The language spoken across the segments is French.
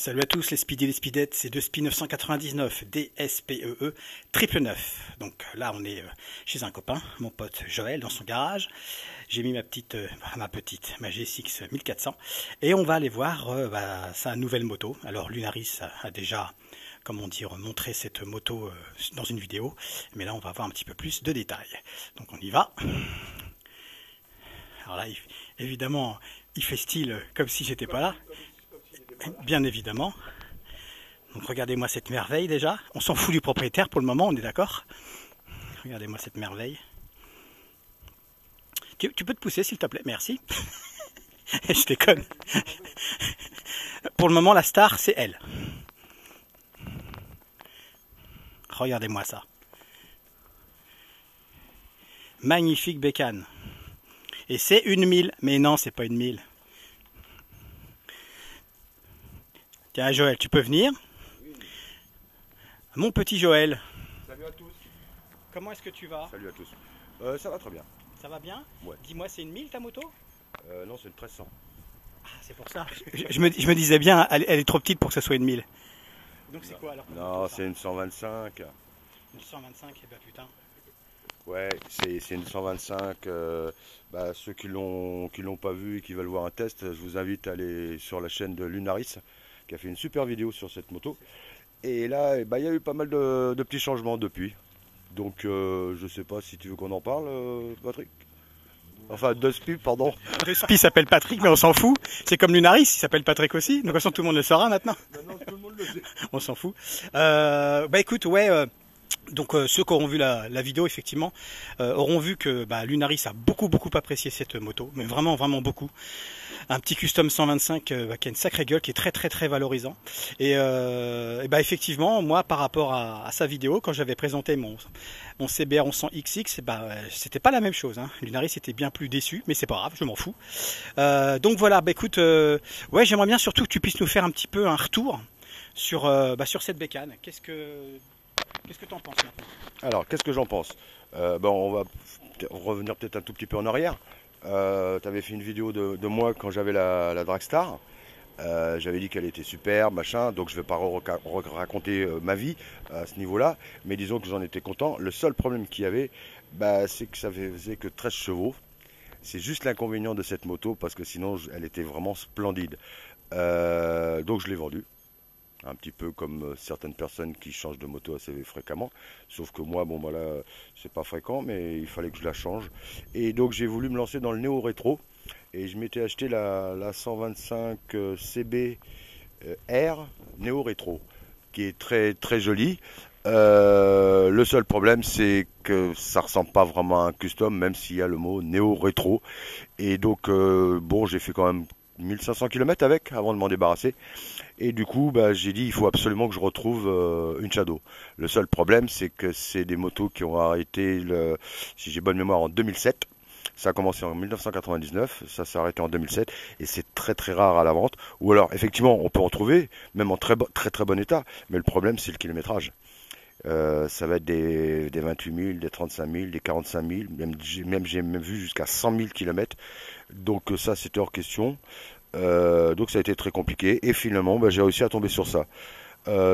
Salut à tous les speedies et les speedettes, c'est 2SPI 999 DSPEE triple 9. Donc là on est chez un copain, mon pote Joël, dans son garage. J'ai mis ma GSX 1400 et on va aller voir sa nouvelle moto. Alors Lunaris a déjà, comment dire, montré cette moto dans une vidéo, mais là on va avoir un petit peu plus de détails. Donc on y va. Alors là évidemment il fait style comme si j'étais pas là. Bien évidemment. Donc regardez-moi cette merveille déjà. On s'en fout du propriétaire pour le moment, on est d'accord? Regardez-moi cette merveille. Tu peux te pousser s'il te plaît? Merci. Je déconne. Pour le moment la star c'est elle. Regardez-moi ça. Magnifique bécane. Et c'est une 1000. Mais non, c'est pas une 1000. Tiens Joël, tu peux venir? Oui. Mon petit Joël. Salut à tous. Comment est-ce que tu vas? Salut à tous. Ça va très bien. Ça va bien? Ouais. Dis-moi, c'est une 1000 ta moto? Non, c'est une 1300. Ah, c'est pour ça. Je me disais bien, elle est trop petite pour que ce soit une 1000. Donc c'est quoi alors? Non, c'est une 125. Une 125, et bah putain. Ouais, c'est une 125. Ceux qui l'ont pas vu et qui veulent voir un test, je vous invite à aller sur la chaîne de Lunaris, qui a fait une super vidéo sur cette moto. Et là, il y a eu pas mal de petits changements depuis. Donc, je sais pas si tu veux qu'on en parle, Patrick. Enfin, 2SPI, pardon. 2SPI s'appelle Patrick, mais on s'en fout. C'est comme Lunaris, il s'appelle Patrick aussi. Donc de toute façon, tout le monde le saura maintenant. Maintenant, tout le monde le sait. On s'en fout. Écoute, ouais. Donc ceux qui auront vu la vidéo effectivement auront vu que Lunaris a beaucoup apprécié cette moto, mais vraiment beaucoup. Un petit custom 125 qui a une sacrée gueule, qui est très valorisant. Et effectivement, moi par rapport à sa vidéo, quand j'avais présenté mon CBR 1100XX, c'était pas la même chose. Hein. Lunaris était bien plus déçu, mais c'est pas grave, je m'en fous. Donc voilà, écoute, ouais, j'aimerais bien surtout que tu puisses nous faire un petit peu un retour sur cette bécane. Qu'est-ce que tu en penses maintenant? Alors, qu'est-ce que j'en pense? On va revenir peut-être un tout petit peu en arrière. Tu avais fait une vidéo de moi quand j'avais la Dragstar. J'avais dit qu'elle était super, machin, donc je ne vais pas raconter ma vie à ce niveau-là. Mais disons que j'en étais content. Le seul problème qu'il y avait, c'est que ça faisait que 13 chevaux. C'est juste l'inconvénient de cette moto, parce que sinon, elle était vraiment splendide. Donc je l'ai vendue. Un petit peu comme certaines personnes qui changent de moto assez fréquemment. Sauf que moi, là, c'est pas fréquent, mais il fallait que je la change. Et donc j'ai voulu me lancer dans le néo-rétro. Et je m'étais acheté la 125 CB R néo-rétro, qui est très jolie. Le seul problème, c'est que ça ressemble pas vraiment à un custom, même s'il y a le mot néo-rétro. Et donc, j'ai fait quand même 1500 km avec, avant de m'en débarrasser. Et du coup, j'ai dit, il faut absolument que je retrouve une Shadow. Le seul problème, c'est que c'est des motos qui ont arrêté, si j'ai bonne mémoire, en 2007. Ça a commencé en 1999, ça s'est arrêté en 2007, et c'est très rare à la vente. Ou alors, effectivement, on peut en trouver, même en très bon état, mais le problème, c'est le kilométrage. Ça va être des 28 000, des 35 000, des 45 000, j'ai même vu jusqu'à 100 000 km. Donc ça, c'était hors question. Donc ça a été très compliqué. Et finalement, j'ai réussi à tomber sur ça.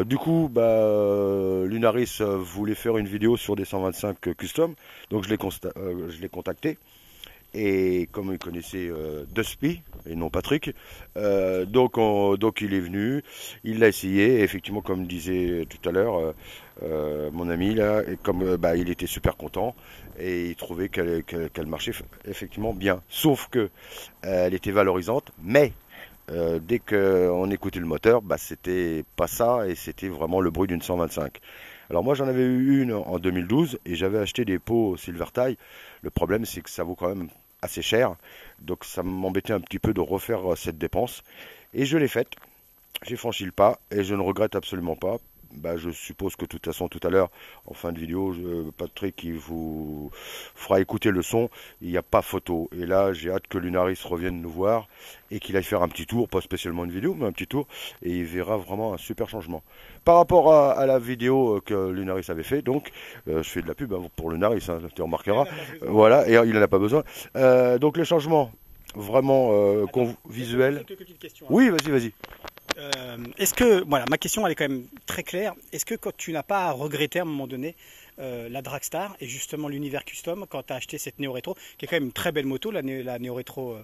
Du coup, Lunaris voulait faire une vidéo sur des 125 custom. Donc je l'ai contacté. Et comme il connaissait 2SPI et non Patrick, donc il est venu, il l'a essayé, et effectivement, comme disait tout à l'heure mon ami là, et comme il était super content, et il trouvait qu'elle marchait effectivement bien, sauf que elle était valorisante, mais dès qu'on écoutait le moteur, c'était pas ça, et c'était vraiment le bruit d'une 125. Alors moi j'en avais eu une en 2012 et j'avais acheté des pots Silvertie. Le problème c'est que ça vaut quand même assez cher, donc ça m'embêtait un petit peu de refaire cette dépense, et je l'ai faite. J'ai franchi le pas et je ne regrette absolument pas. Je suppose que de toute façon tout à l'heure en fin de vidéo, Patrick il vous fera écouter le son, il n'y a pas photo, et là j'ai hâte que Lunaris revienne nous voir et qu'il aille faire un petit tour, pas spécialement une vidéo mais un petit tour, et il verra vraiment un super changement par rapport à la vidéo que Lunaris avait fait. Donc je fais de la pub pour Lunaris, hein, tu remarqueras, voilà, et il n'en a pas besoin. Donc le changement vraiment visuel. Quelques petites questions, hein. Oui, vas-y. Est-ce que, voilà, ma question elle est quand même très claire. Est-ce que quand tu n'as pas regretté à un moment donné la Dragstar et justement l'univers custom quand tu as acheté cette Néo Rétro, qui est quand même une très belle moto, la Néo Rétro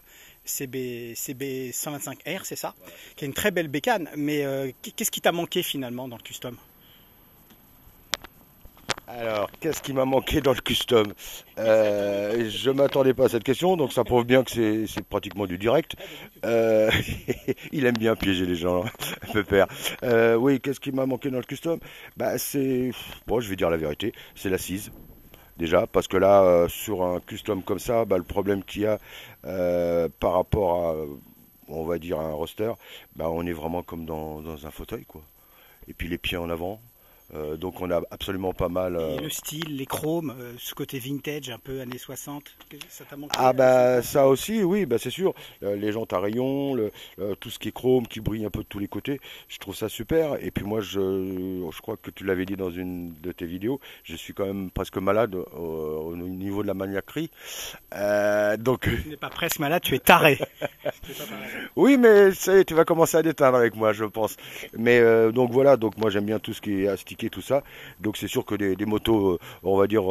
CB 125R, c'est ça, qui est une très belle bécane, mais qu'est-ce qui t'a manqué finalement dans le custom? Alors, qu'est-ce qui m'a manqué dans le custom? Je m'attendais pas à cette question, donc ça prouve bien que c'est pratiquement du direct. Euh, il aime bien piéger les gens, hein, Pépère. Oui, qu'est-ce qui m'a manqué dans le custom? Bah, bon, je vais dire la vérité, c'est l'assise. Déjà, parce que là, sur un custom comme ça, bah, le problème qu'il y a par rapport à, on va dire, un roster, bah, on est vraiment comme dans un fauteuil, quoi. Et puis les pieds en avant. Donc on a absolument pas mal. Et le style, les chromes, ce côté vintage, un peu années 60, ça t'a manqué Ah bah ça? ça aussi, oui, bah c'est sûr. Les jantes à rayons, tout ce qui est chrome, qui brille un peu de tous les côtés, je trouve ça super. Et puis moi, je crois que tu l'avais dit dans une de tes vidéos, je suis quand même presque malade au niveau de la maniaquerie. Donc Tu n'es pas presque malade, tu es taré. C'est pas pareil. oui, mais ça y est, tu vas commencer à déteindre avec moi, je pense. Mais donc voilà, donc moi j'aime bien tout ce qui est astiqué, tout ça. Donc c'est sûr que des motos, on va dire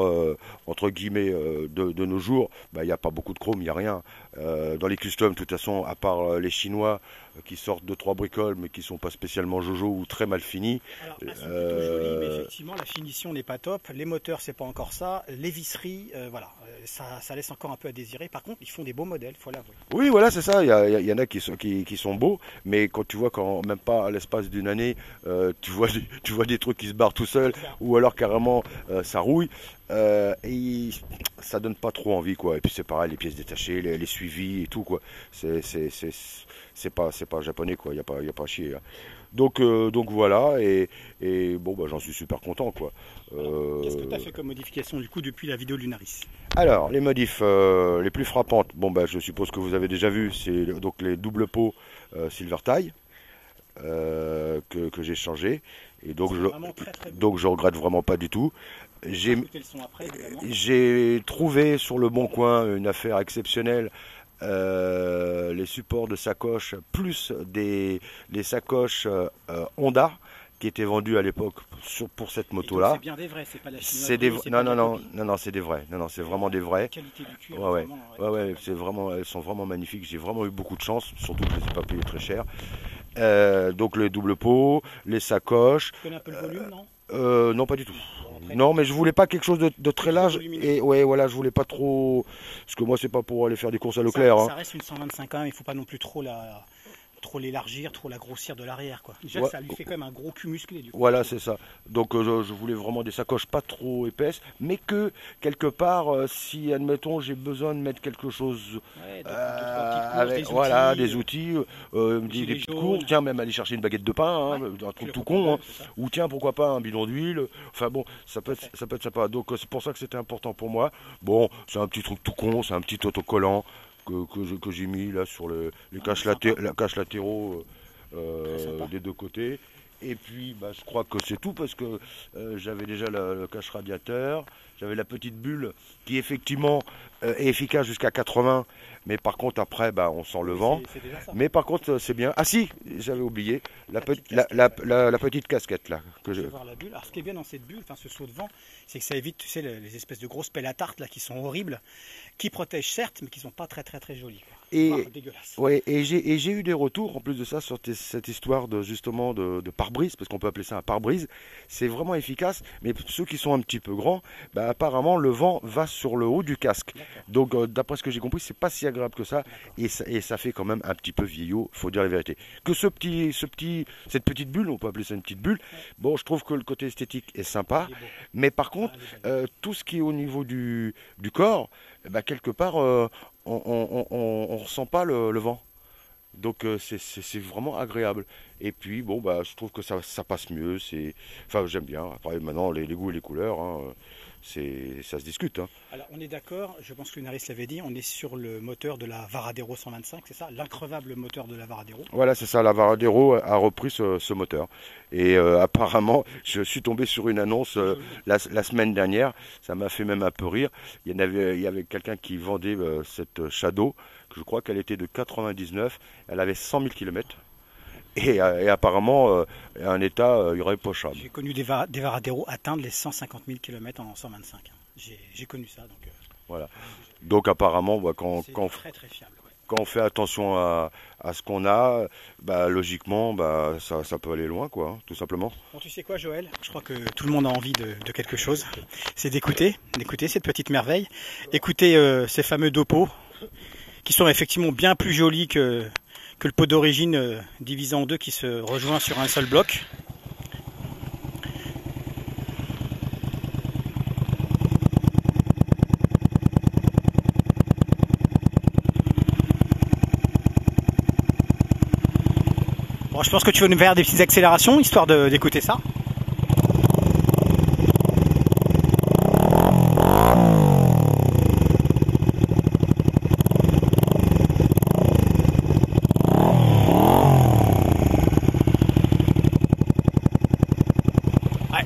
entre guillemets de nos jours, bah il n'y a pas beaucoup de chrome, il n'y a rien. Dans les customs, de toute façon, à part les Chinois qui sortent de trois bricoles, mais qui sont pas spécialement jojo ou très mal finis. Alors, elles sont plutôt jolies, mais effectivement, la finition n'est pas top. Les moteurs, c'est pas encore ça. Les visseries, voilà, ça laisse encore un peu à désirer. Par contre, ils font des beaux modèles, faut l'avouer. Oui, voilà, c'est ça. Il y en a qui sont beaux, mais quand tu vois qu'en même pas à l'espace d'une année, tu vois des trucs qui se barrent tout seuls, ou alors carrément ça rouille, et ça donne pas trop envie, quoi. Et puis c'est pareil, les pièces détachées, les suivis et tout, quoi. C'est pas japonais, quoi. Y a pas à chier, hein. Donc voilà, et bon, bah, j'en suis super content, quoi. Alors, qu'est-ce que tu as fait comme modification du coup depuis la vidéo de Lunaris? Alors, les modifs les plus frappantes, bon bah je suppose que vous avez déjà vu, c'est donc les doubles pots Silver Tie que j'ai changé. Et donc C'est je, vraiment très très beau. donc je regrette vraiment pas du tout. On va J'ai écouter le son après, évidemment. j'ai trouvé sur le Bon Coin une affaire exceptionnelle. Les supports de sacoche plus les sacoches Honda qui étaient vendues à l'époque pour cette Et moto donc là. c'est bien des vrais, c'est pas la C'est chinoiserie, c'est non pas de non la non copie. non non c'est des vrais. Non non c'est vraiment des vrais. La qualité du cuir, Ouais ouais vraiment, ouais très, ouais très c'est bon. vraiment elles sont vraiment magnifiques. J'ai vraiment eu beaucoup de chance, surtout que je les ai pas payées très cher. Donc les doubles pots, les sacoches. Tu connais un peu le volume, non? Non pas du tout. Bon, très bien. Non mais je voulais pas quelque chose de très Quelque chose de large volumineux. et ouais voilà je voulais pas trop parce que moi c'est pas pour aller faire des courses à Ça, Leclerc, hein. ça reste une 125 quand même, il faut pas non plus trop l'élargir, trop la grossir de l'arrière, quoi. Déjà, Ouais, ça lui fait quand même un gros cul musclé, du coup. voilà, c'est ça. Donc je voulais vraiment des sacoches pas trop épaisses, mais que quelque part, si admettons j'ai besoin de mettre quelque chose Ouais, deux, trois petites courses, des voilà, outils, des outils, des gilets petites jaunes. courses, tiens même aller chercher une baguette de pain, hein, Ouais, un truc le tout con, hein. confortable, c'est ça. Ou tiens pourquoi pas un bidon d'huile. Enfin bon, Tout à fait. ça peut être sympa. Donc c'est pour ça que c'était important pour moi. Bon, c'est un petit truc tout con, c'est un petit autocollant que j'ai mis là sur les Ah, caches sympa. latéraux. Très sympa. Des deux côtés. Et puis, bah, je crois que c'est tout parce que j'avais déjà le cache radiateur, j'avais la petite bulle qui effectivement est efficace jusqu'à 80, mais par contre après, bah, on sent le Oui, vent. c'est déjà ça. Mais par contre, c'est bien. Ah si, j'avais oublié La petite casquette. la petite casquette là. Je vais voir la bulle. Alors, ce qui est bien dans cette bulle, enfin ce saut de vent, c'est que ça évite, tu sais, les espèces de grosses pelles à tarte là qui sont horribles, qui protègent certes, mais qui sont pas très très très jolies, quoi. Et, Ah, dégueulasse. ouais, et j'ai eu des retours en plus de ça sur cette histoire de justement de pare-brise, parce qu'on peut appeler ça un pare-brise. C'est vraiment efficace, mais ceux qui sont un petit peu grands, bah, apparemment le vent va sur le haut du casque. D'accord. Donc d'après ce que j'ai compris, c'est pas si agréable que ça, et ça fait quand même un petit peu vieillot, faut dire la vérité. Que cette petite bulle, on peut appeler ça une petite bulle. Ouais. Bon, je trouve que le côté esthétique est sympa, Il est beau. mais par Ah, contre, elle est belle. tout ce qui est au niveau du corps, bah, quelque part, on ressent pas le vent. Donc c'est vraiment agréable. Et puis bon bah je trouve que ça passe mieux. Enfin j'aime bien. Après maintenant les goûts et les couleurs, hein, ça se discute, hein. Alors, on est d'accord, je pense que Lunaris l'avait dit, on est sur le moteur de la Varadero 125, c'est ça? L'increvable moteur de la Varadero. Voilà c'est ça. La Varadero a repris ce moteur. Et apparemment je suis tombé sur une annonce la semaine dernière. Ça m'a fait même un peu rire. Il y avait quelqu'un qui vendait cette Shadow. Je crois qu'elle était de 99. Elle avait 100 000 km. et apparemment un état irréprochable. J'ai connu des Varadero atteindre les 150 000 km en 125. Hein. J'ai connu ça, donc Voilà. Donc apparemment, bah, c'est très très fiable. Ouais. quand on fait attention à ce qu'on a, bah, logiquement, bah, ça peut aller loin, quoi, hein, tout simplement. Bon, tu sais quoi, Joël? Je crois que tout le monde a envie de quelque chose. C'est d'écouter cette petite merveille. Écouter ces fameux dopos, qui sont effectivement bien plus jolis que le pot d'origine divisé en deux qui se rejoint sur un seul bloc. Bon, je pense que tu vas nous faire des petites accélérations, histoire d'écouter ça.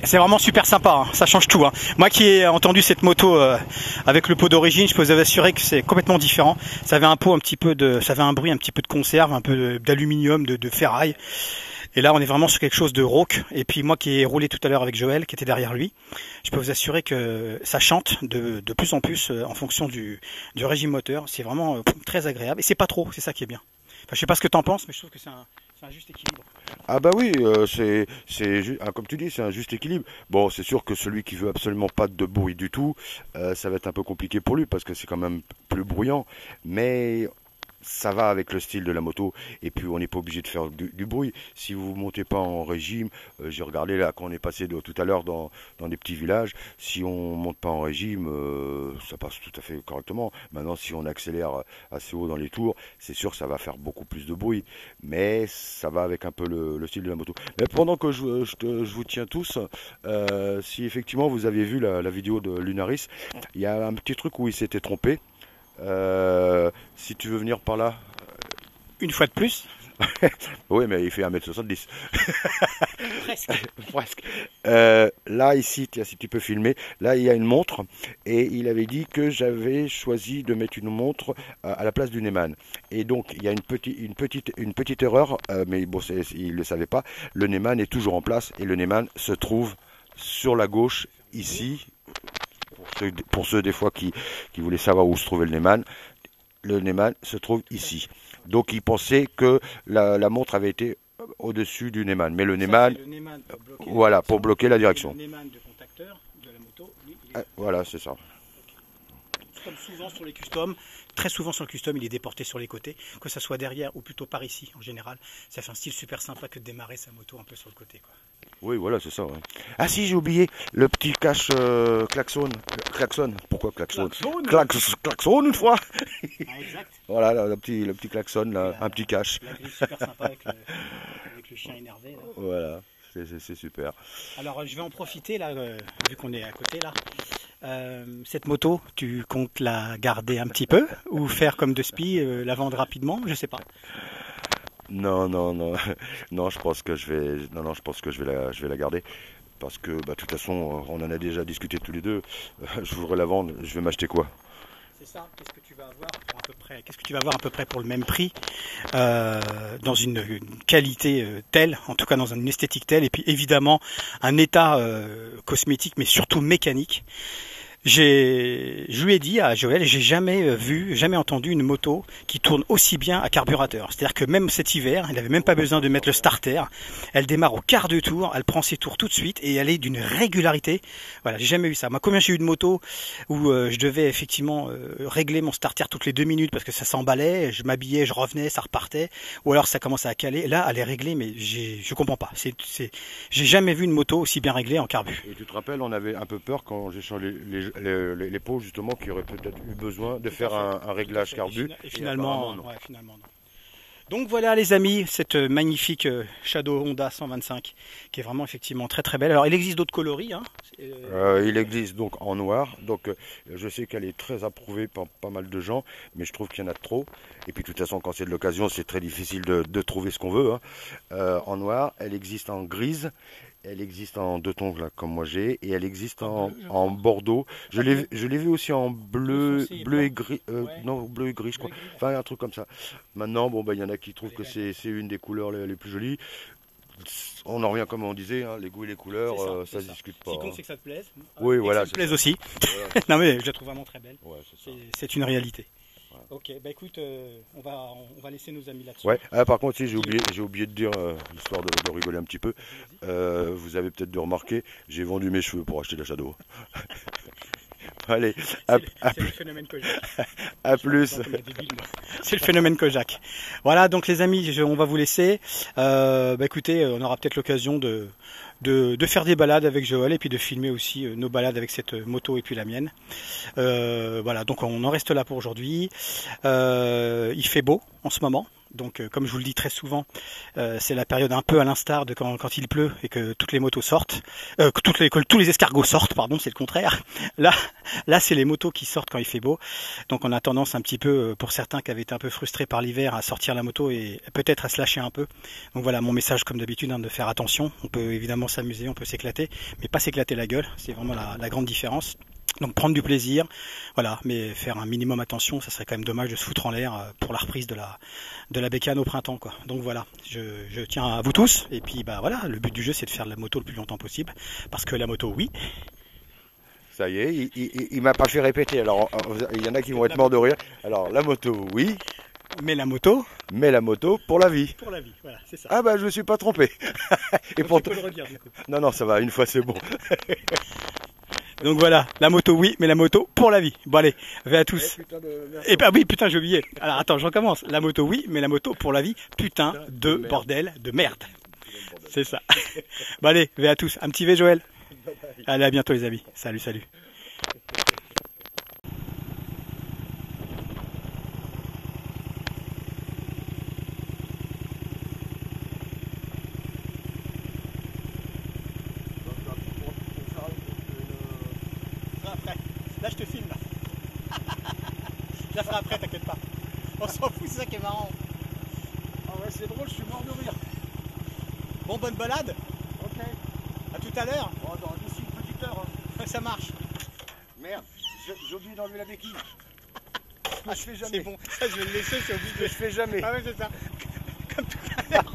C'est vraiment super sympa, hein. Ça change tout. Hein. Moi qui ai entendu cette moto avec le pot d'origine, je peux vous assurer que c'est complètement différent. Ça avait un pot un petit peu ça avait un bruit un petit peu de conserve, un peu d'aluminium, de ferraille. Et là, on est vraiment sur quelque chose de rauque. Et puis moi qui ai roulé tout à l'heure avec Joël, qui était derrière lui, je peux vous assurer que ça chante de plus en plus en fonction du régime moteur. C'est vraiment très agréable et c'est pas trop. C'est ça qui est bien. Enfin, je sais pas ce que t'en penses, mais je trouve que c'est un juste équilibre. Ah bah oui, comme tu dis, c'est un juste équilibre. Bon, c'est sûr que celui qui veut absolument pas de bruit du tout, ça va être un peu compliqué pour lui parce que c'est quand même plus bruyant. Mais ça va avec le style de la moto et puis on n'est pas obligé de faire du bruit. Si vous ne montez pas en régime, j'ai regardé là quand on est passé tout à l'heure dans des petits villages, si on monte pas en régime, ça passe tout à fait correctement. Maintenant, si on accélère assez haut dans les tours, c'est sûr que ça va faire beaucoup plus de bruit, mais ça va avec un peu le style de la moto. Mais pendant que je vous tiens tous, si effectivement vous avez vu la vidéo de Lunaris, il y a un petit truc où il s'était trompé. Si tu veux venir par là. Une fois de plus. Oui, mais il fait 1m70. Presque. Presque. Là, ici, tiens, si tu peux filmer, là, il y a une montre. Et il avait dit que j'avais choisi de mettre une montre à la place du Neyman. Et donc, il y a une petite erreur, mais bon, il ne le savait pas. Le Neyman est toujours en place. Et le Neyman se trouve sur la gauche, ici. Pour ceux des fois qui voulaient savoir où se trouvait le Neyman se trouve ici. Donc il pensait que la montre avait été au-dessus du Neyman. Mais le Neyman, voilà, pour bloquer la direction. Le Neyman de contacteur de la moto, lui, voilà, c'est ça. Comme souvent sur les customs, très souvent sur le custom, il est déporté sur les côtés, que ça soit derrière ou plutôt par ici en général. Ça fait un style super sympa que de démarrer sa moto un peu sur le côté, quoi. Oui, voilà, c'est ça. Ouais. Ah si, j'ai oublié le petit cache klaxon. Klaxon. Pourquoi klaxon? Klaxon une fois. Ah, exact. Voilà, le petit klaxon, là, un petit cache. La grille super sympa avec le chien énervé. Là. Voilà, c'est super. Alors, je vais en profiter là, vu qu'on est à côté là. Cette moto, tu comptes la garder un petit peu ou faire comme de Spi, la vendre rapidement? Je sais pas. Non, je pense que je vais la garder parce que bah, de toute façon, on en a déjà discuté tous les deux. Je voudrais la vendre. Je vais m'acheter quoi? C'est ça. Qu'est-ce que tu vas avoir pour à peu près? Qu'est-ce que tu vas avoir à peu près pour le même prix, dans une qualité telle, en tout cas dans une esthétique telle, et puis évidemment un état cosmétique, mais surtout mécanique. Je lui ai dit à Joël, j'ai jamais entendu une moto qui tourne aussi bien à carburateur. C'est-à-dire que même cet hiver, il n'avait même pas besoin de mettre le starter. Elle démarre au quart de tour, elle prend ses tours tout de suite et elle est d'une régularité. Voilà, j'ai jamais eu ça. Moi, combien j'ai eu de motos où je devais effectivement régler mon starter toutes les 2 minutes parce que ça s'emballait, je m'habillais, je revenais, ça repartait, ou alors ça commençait à caler. Là, elle est réglée, mais je comprends pas. J'ai jamais vu une moto aussi bien réglée en carbu. Et tu te rappelles, on avait un peu peur quand j'ai changé les pots justement qui auraient peut-être eu besoin de faire un réglage carbu. Et finalement, non. Ouais, finalement non. Donc voilà les amis, cette magnifique Shadow Honda 125 qui est vraiment effectivement très très belle. Alors il existe d'autres coloris. Hein. Il existe donc en noir. Donc je sais qu'elle est très approuvée par pas mal de gens, mais je trouve qu'il y en a trop. Et puis de toute façon quand c'est de l'occasion c'est très difficile de trouver ce qu'on veut. Hein. En noir, elle existe en grise. Elle existe en 2 tons là, comme moi j'ai, et elle existe en bordeaux. Je l'ai vu aussi en bleu et gris, non bleu et gris je crois. Enfin un truc comme ça. Maintenant bon bah il y en a qui trouve que c'est une des couleurs les plus jolies. On en revient comme on disait, hein, les goûts et les couleurs, ça se discute pas. Ce qui compte, c'est que ça te plaise. Oui, voilà. Ça me plaise aussi. Voilà. Non mais je la trouve vraiment très belle. Ouais, C'est une réalité. Voilà. Ok, bah écoute, on va laisser nos amis là-dessus. Ouais. Ah, par contre, si, j'ai oublié de dire, histoire de rigoler un petit peu, vous avez peut-être dû remarquer, j'ai vendu mes cheveux pour acheter la Shadow. Allez, c'est le phénomène Kojak. à plus. C'est le phénomène Kojak. Voilà, donc les amis, on va vous laisser. Bah écoutez, on aura peut-être l'occasion de faire des balades avec Joël et puis de filmer aussi nos balades avec cette moto et puis la mienne. Voilà, donc on en reste là pour aujourd'hui. Il fait beau en ce moment. Donc comme je vous le dis très souvent, c'est la période un peu à l'instar de quand il pleut et que toutes les motos sortent, que tous les escargots sortent, pardon, c'est le contraire. Là c'est les motos qui sortent quand il fait beau. Donc on a tendance un petit peu, pour certains qui avaient été un peu frustrés par l'hiver, à sortir la moto et peut-être à se lâcher un peu. Donc voilà mon message comme d'habitude, hein, de faire attention. On peut évidemment s'amuser, on peut s'éclater, mais pas s'éclater la gueule, c'est vraiment la grande différence. Donc prendre du plaisir, voilà, mais faire un minimum attention, ça serait quand même dommage de se foutre en l'air pour la reprise de la bécane au printemps, quoi. Donc voilà, je tiens à vous tous, et puis bah voilà, le but du jeu c'est de faire de la moto le plus longtemps possible, parce que la moto, oui. Ça y est, il m'a pas fait répéter, alors il y en a qui vont être morts de rire. Alors la moto, oui. Mais la moto Pour la vie. Pour la vie, voilà, c'est ça. Ah bah je me suis pas trompé. Et pour tu peux le redire, du coup. Non, ça va, une fois c'est bon. Donc voilà, la moto oui, mais la moto pour la vie. Bon allez, à tous. Et bah oui, putain, j'ai oublié. Alors attends, je recommence. La moto oui, mais la moto pour la vie, putain de bordel de merde. C'est ça. Bon allez, à tous. Un petit V Joël. Allez, à bientôt les amis. Salut, salut. Là je te filme là. Je la ferai après, t'inquiète pas. On s'en fout, c'est ça qui est marrant. Ah ouais, c'est drôle, je suis mort de rire. Bon, bonne balade. Ok. À tout à l'heure. Oh, d'ici une petite heure. Hein. Ça marche. Merde, j'ai oublié d'enlever la béquille. Ah, je fais jamais. C'est bon, ça je vais le laisser, c'est obligé. Je fais jamais. Ah ouais, c'est ça. Comme tout à l'heure.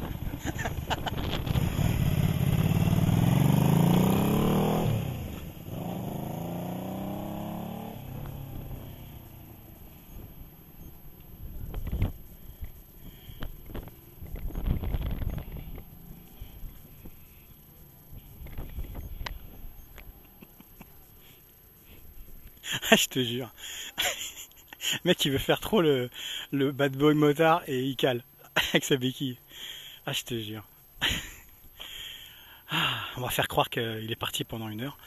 Ah, je te jure. Le mec, il veut faire trop le bad boy motard et il cale avec sa béquille. Ah, je te jure. Ah, on va faire croire qu'il est parti pendant 1 heure.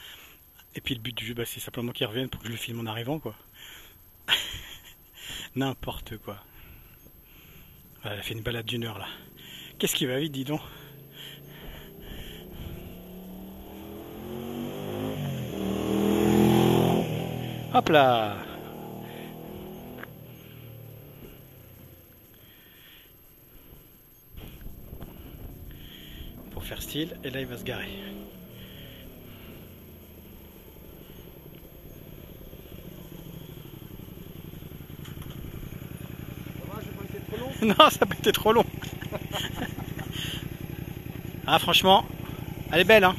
Et puis le but du jeu, bah, c'est simplement qu'il revienne pour que je le filme en arrivant, quoi. N'importe quoi. Voilà, elle a fait une balade d'1 heure, là. Qu'est-ce qui va vite, dis donc. Hop là. Pour faire style, et là il va se garer. Non, ça peut être trop long. Ah, franchement, elle est belle, hein.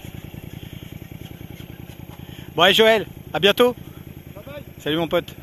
Bon, allez Joël, à bientôt. Bye bye. Salut mon pote.